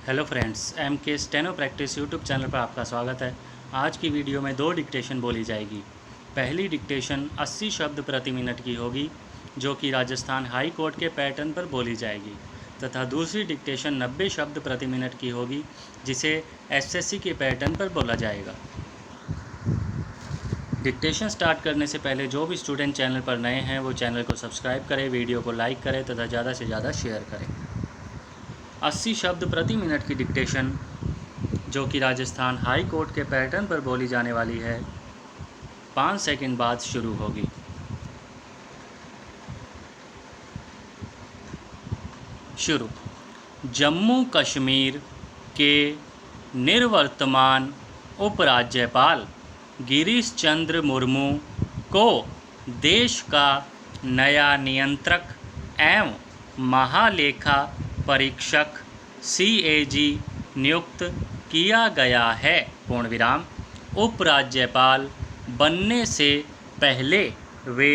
Hello friends, M के steno practice YouTube channel पर आपका स्वागत है। आज की वीडियो में 2 डिक्टेशन बोली जाएगी। पहली डिक्टेशन 80 शब्द प्रति मिनट की होगी, जो कि राजस्थान हाई कोर्ट के पैटर्न पर बोली जाएगी, तथा दूसरी डिक्टेशन 90 शब्द प्रति मिनट की होगी, जिसे एसएससी के पैटर्न पर बोला जाएगा। डिक्टेशन स्टार्ट करने से पहले जो भी स्टूडेंट चैनल पर नए हैं वो चैनल को सब्सक्राइब करें, वीडियो को लाइक करें तथा ज़्यादा से ज़्यादा शेयर करें। 80 शब्द प्रति मिनट की डिक्टेशन, जो कि राजस्थान हाई कोर्ट के पैटर्न पर बोली जाने वाली है, 5 सेकंड बाद शुरू होगी। शुरू। जम्मू कश्मीर के निवर्तमान उपराज्यपाल गिरीश चंद्र मुर्मू को देश का नया नियंत्रक एवं महालेखा परीक्षक CAG नियुक्त किया गया है। पूर्ण विराम। उपराज्यपाल बनने से पहले वे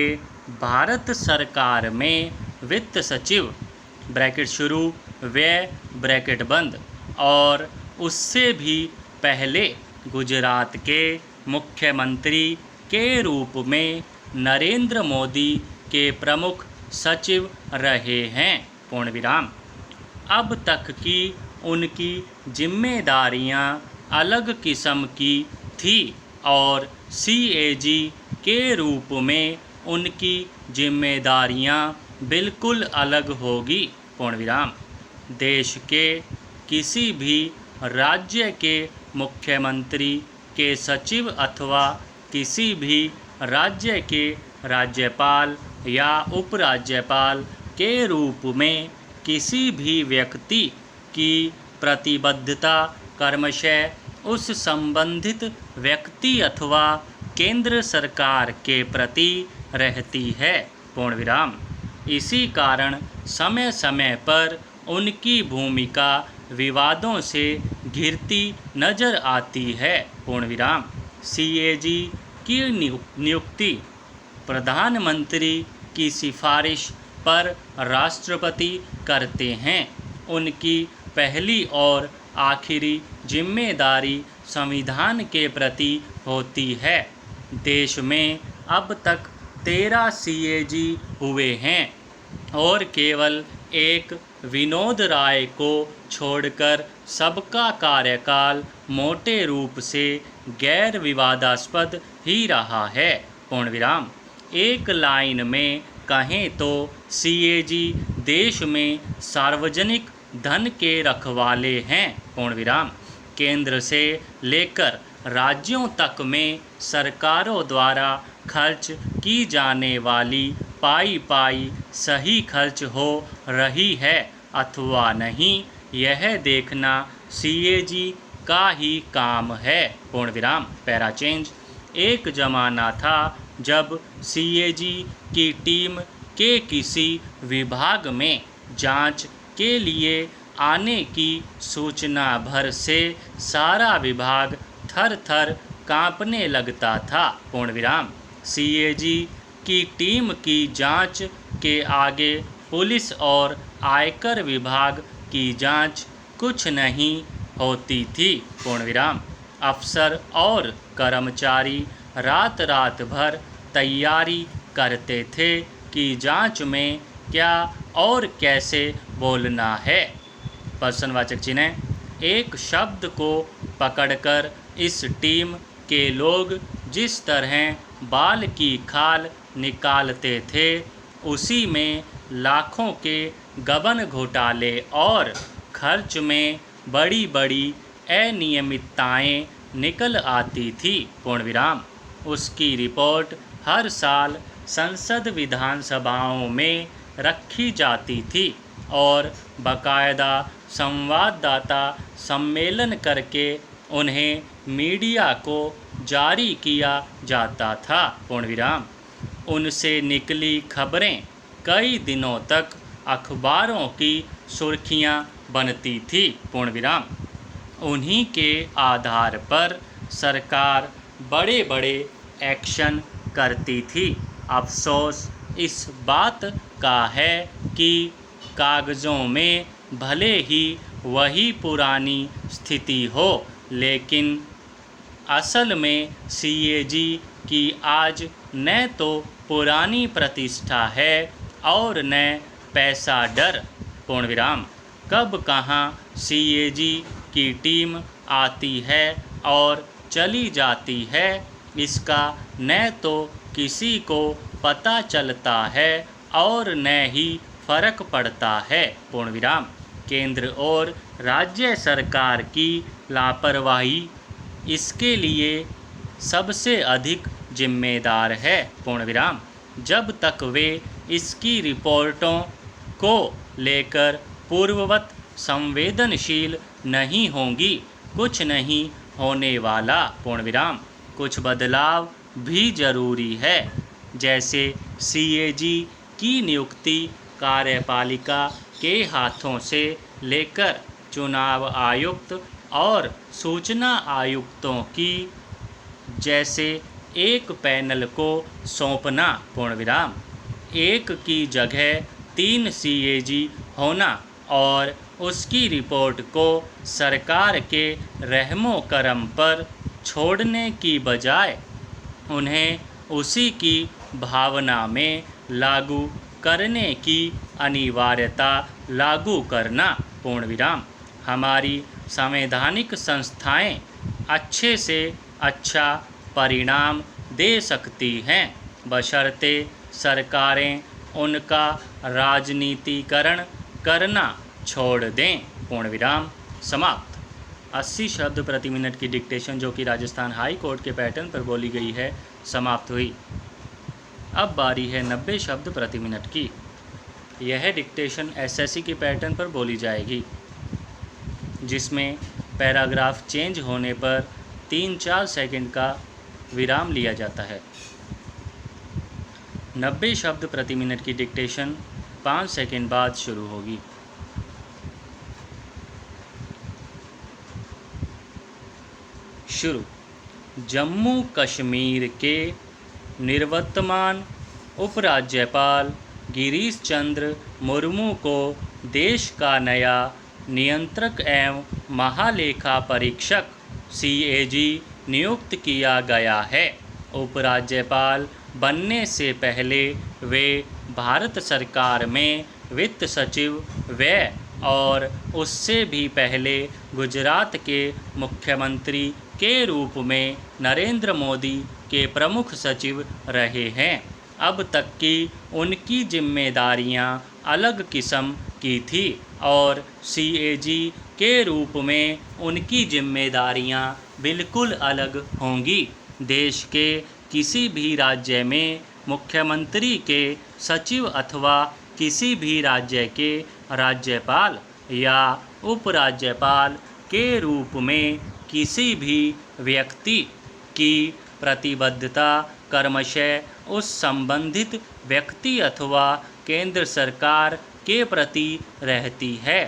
भारत सरकार में वित्त सचिव ब्रैकेट शुरू व्यय ब्रैकेट बंद और उससे भी पहले गुजरात के मुख्यमंत्री के रूप में नरेंद्र मोदी के प्रमुख सचिव रहे हैं। पूर्ण विराम। अब तक की उनकी जिम्मेदारियां अलग किस्म की थी और CAG के रूप में उनकी जिम्मेदारियां बिल्कुल अलग होगी। पूर्ण विराम। देश के किसी भी राज्य के मुख्यमंत्री के सचिव अथवा किसी भी राज्य के राज्यपाल या उपराज्यपाल के रूप में किसी भी व्यक्ति की प्रतिबद्धता क्रमशः उस संबंधित व्यक्ति अथवा केंद्र सरकार के प्रति रहती है। पूर्ण विराम। इसी कारण समय समय पर उनकी भूमिका विवादों से घिरती नजर आती है। पूर्ण विराम। CAG की नियुक्ति प्रधानमंत्री की सिफारिश पर राष्ट्रपति करते हैं। उनकी पहली और आखिरी जिम्मेदारी संविधान के प्रति होती है। देश में अब तक 13 CAG हुए हैं और केवल एक विनोद राय को छोड़कर सबका कार्यकाल मोटे रूप से गैर विवादास्पद ही रहा है। पूर्ण विराम। एक लाइन में कहें तो CAG देश में सार्वजनिक धन के रखवाले हैं। पूर्ण विराम। केंद्र से लेकर राज्यों तक में सरकारों द्वारा खर्च की जाने वाली पाई सही खर्च हो रही है अथवा नहीं, यह देखना CAG का ही काम है। पूर्ण विराम। Para change. एक ज़माना था जब CAG की टीम के किसी विभाग में जांच के लिए आने की सूचना भर से सारा विभाग थर थर कांपने लगता था। पूर्ण विराम। CAG की टीम की जांच के आगे पुलिस और आयकर विभाग की जांच कुछ नहीं होती थी। पूर्ण विराम। अफसर और कर्मचारी रात रात भर तैयारी करते थे कि जांच में क्या और कैसे बोलना है। प्रश्नवाचक चिन्ह। एक शब्द को पकड़कर इस टीम के लोग जिस तरह बाल की खाल निकालते थे, उसी में लाखों के गबन घोटाले और खर्च में बड़ी बड़ी अनियमितताएं निकल आती थी। पूर्ण विराम। उसकी रिपोर्ट हर साल संसद विधानसभाओं में रखी जाती थी और बाकायदा संवाददाता सम्मेलन करके उन्हें मीडिया को जारी किया जाता था। पूर्ण विराम। उनसे निकली खबरें कई दिनों तक अखबारों की सुर्खियां बनती थी। पूर्ण विराम। उन्हीं के आधार पर सरकार बड़े बड़े एक्शन करती थी। अफसोस इस बात का है कि कागज़ों में भले ही वही पुरानी स्थिति हो, लेकिन असल में सीएजी की आज न तो पुरानी प्रतिष्ठा है और न पैसा डर। पूर्ण विराम। कब कहाँ सीएजी की टीम आती है और चली जाती है, इसका न तो किसी को पता चलता है और न ही फर्क पड़ता है। पूर्ण विराम। केंद्र और राज्य सरकार की लापरवाही इसके लिए सबसे अधिक जिम्मेदार है। पूर्ण विराम। जब तक वे इसकी रिपोर्टों को लेकर पूर्ववत संवेदनशील नहीं होंगी, कुछ नहीं होने वाला। पूर्ण विराम। कुछ बदलाव भी जरूरी है, जैसे सीएजी की नियुक्ति कार्यपालिका के हाथों से लेकर चुनाव आयुक्त और सूचना आयुक्तों की जैसे एक पैनल को सौंपना। पूर्ण विराम। एक की जगह 3 सीएजी होना और उसकी रिपोर्ट को सरकार के रहमो करम पर छोड़ने की बजाय उन्हें उसी की भावना में लागू करने की अनिवार्यता लागू करना। पूर्ण विराम। हमारी संवैधानिक संस्थाएं अच्छे से अच्छा परिणाम दे सकती हैं, बशर्ते सरकारें उनका राजनीतिकरण करना छोड़ दें। पूर्ण विराम। समाप्त। 80 शब्द प्रति मिनट की डिक्टेशन जो कि राजस्थान हाई कोर्ट के पैटर्न पर बोली गई है, समाप्त हुई। अब बारी है 90 शब्द प्रति मिनट की। यह डिक्टेशन एसएससी के पैटर्न पर बोली जाएगी, जिसमें पैराग्राफ चेंज होने पर 3-4 सेकंड का विराम लिया जाता है। 90 शब्द प्रति मिनट की डिक्टेशन 5 सेकंड बाद शुरू होगी। शुरू। जम्मू कश्मीर के निवर्तमान उपराज्यपाल गिरीश चंद्र मुर्मू को देश का नया नियंत्रक एवं महालेखा परीक्षक सीएजी नियुक्त किया गया है। उपराज्यपाल बनने से पहले वे भारत सरकार में वित्त सचिव व और उससे भी पहले गुजरात के मुख्यमंत्री के रूप में नरेंद्र मोदी के प्रमुख सचिव रहे हैं। अब तक की उनकी जिम्मेदारियां अलग किस्म की थी और सीएजी के रूप में उनकी जिम्मेदारियां बिल्कुल अलग होंगी। देश के किसी भी राज्य में मुख्यमंत्री के सचिव अथवा किसी भी राज्य के राज्यपाल या उपराज्यपाल के रूप में किसी भी व्यक्ति की प्रतिबद्धता क्रमशः उस संबंधित व्यक्ति अथवा केंद्र सरकार के प्रति रहती है।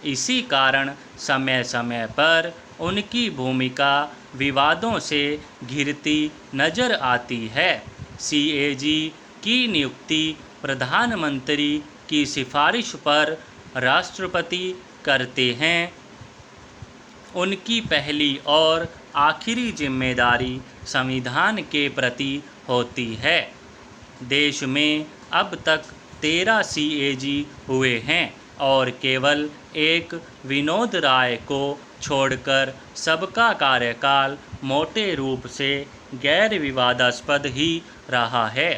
इसी कारण समय समय पर उनकी भूमिका विवादों से घिरती नजर आती है। सीएजी की नियुक्ति प्रधानमंत्री की सिफारिश पर राष्ट्रपति करते हैं। उनकी पहली और आखिरी जिम्मेदारी संविधान के प्रति होती है। देश में अब तक 13 सीएजी हुए हैं और केवल एक विनोद राय को छोड़कर सबका कार्यकाल मोटे रूप से गैर विवादास्पद ही रहा है।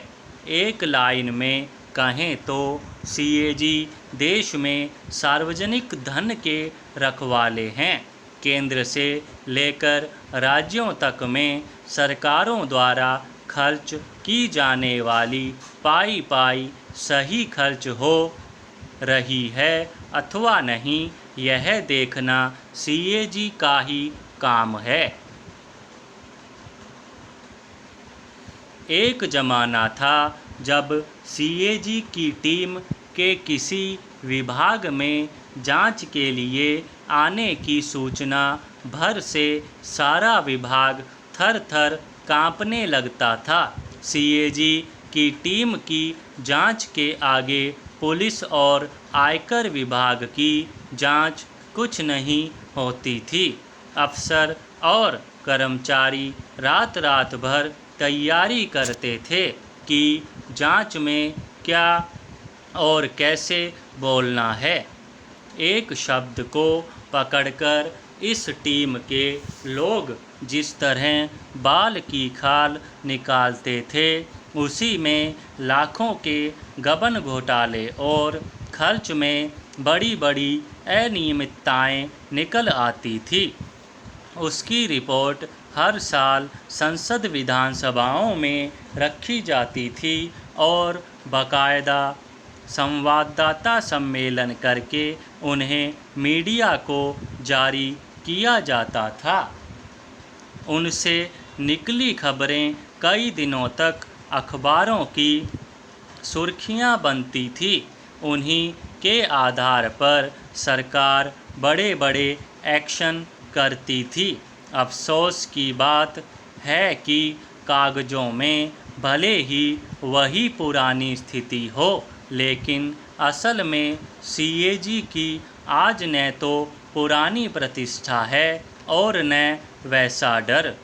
एक लाइन में कहें तो सीएजी देश में सार्वजनिक धन के रखवाले हैं। केंद्र से लेकर राज्यों तक में सरकारों द्वारा खर्च की जाने वाली पाई सही खर्च हो रही है अथवा नहीं, यह देखना सीएजी का ही काम है। एक ज़माना था जब सीएजी की टीम के किसी विभाग में जांच के लिए आने की सूचना भर से सारा विभाग थर थर कांपने लगता था। सीएजी की टीम की जांच के आगे पुलिस और आयकर विभाग की जांच कुछ नहीं होती थी। अफसर और कर्मचारी रात रात भर तैयारी करते थे कि जांच में क्या और कैसे बोलना है। एक शब्द को पकड़कर इस टीम के लोग जिस तरह बाल की खाल निकालते थे, उसी में लाखों के गबन घोटाले और खर्च में बड़ी बड़ी अनियमितताएं निकल आती थी। उसकी रिपोर्ट हर साल संसद विधानसभाओं में रखी जाती थी और बाकायदा संवाददाता सम्मेलन करके उन्हें मीडिया को जारी किया जाता था। उनसे निकली खबरें कई दिनों तक अखबारों की सुर्खियां बनती थी। उन्हीं के आधार पर सरकार बड़े बड़े एक्शन करती थी। अफसोस की बात है कि कागज़ों में भले ही वही पुरानी स्थिति हो, लेकिन असल में सीएजी की आज न तो पुरानी प्रतिष्ठा है और न वैसा डर।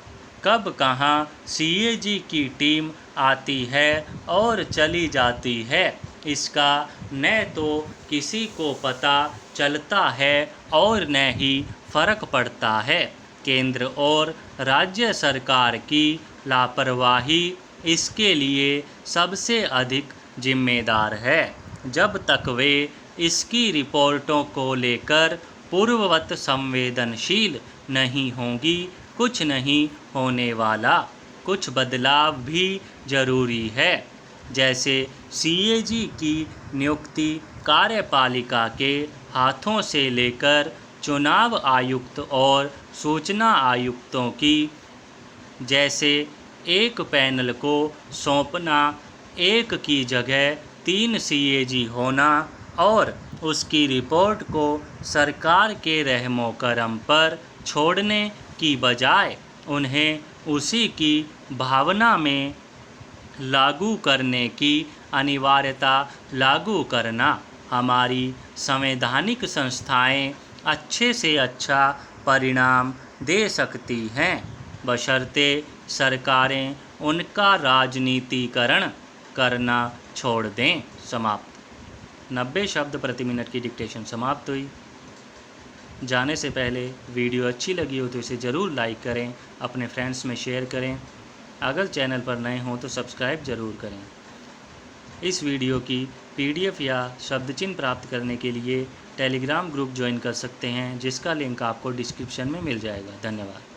कब कहाँ सीएजी की टीम आती है और चली जाती है, इसका न तो किसी को पता चलता है और न ही फर्क पड़ता है। केंद्र और राज्य सरकार की लापरवाही इसके लिए सबसे अधिक जिम्मेदार है। जब तक वे इसकी रिपोर्टों को लेकर पूर्ववत संवेदनशील नहीं होंगी, कुछ नहीं होने वाला। कुछ बदलाव भी जरूरी है, जैसे सीएजी की नियुक्ति कार्यपालिका के हाथों से लेकर चुनाव आयुक्त और सूचना आयुक्तों की जैसे एक पैनल को सौंपना, एक की जगह 3 सीएजी होना और उसकी रिपोर्ट को सरकार के रहमो करम पर छोड़ने की बजाय उन्हें उसी की भावना में लागू करने की अनिवार्यता लागू करना। हमारी संवैधानिक संस्थाएं अच्छे से अच्छा परिणाम दे सकती हैं, बशर्ते सरकारें उनका राजनीतिकरण करना छोड़ दें। समाप्त। 90 शब्द प्रति मिनट की डिक्टेशन समाप्त हुई। जाने से पहले वीडियो अच्छी लगी हो तो इसे ज़रूर लाइक करें, अपने फ्रेंड्स में शेयर करें। अगर चैनल पर नए हों तो सब्सक्राइब ज़रूर करें। इस वीडियो की पीडीएफ या शब्द चिन्ह प्राप्त करने के लिए टेलीग्राम ग्रुप ज्वाइन कर सकते हैं, जिसका लिंक आपको डिस्क्रिप्शन में मिल जाएगा। धन्यवाद।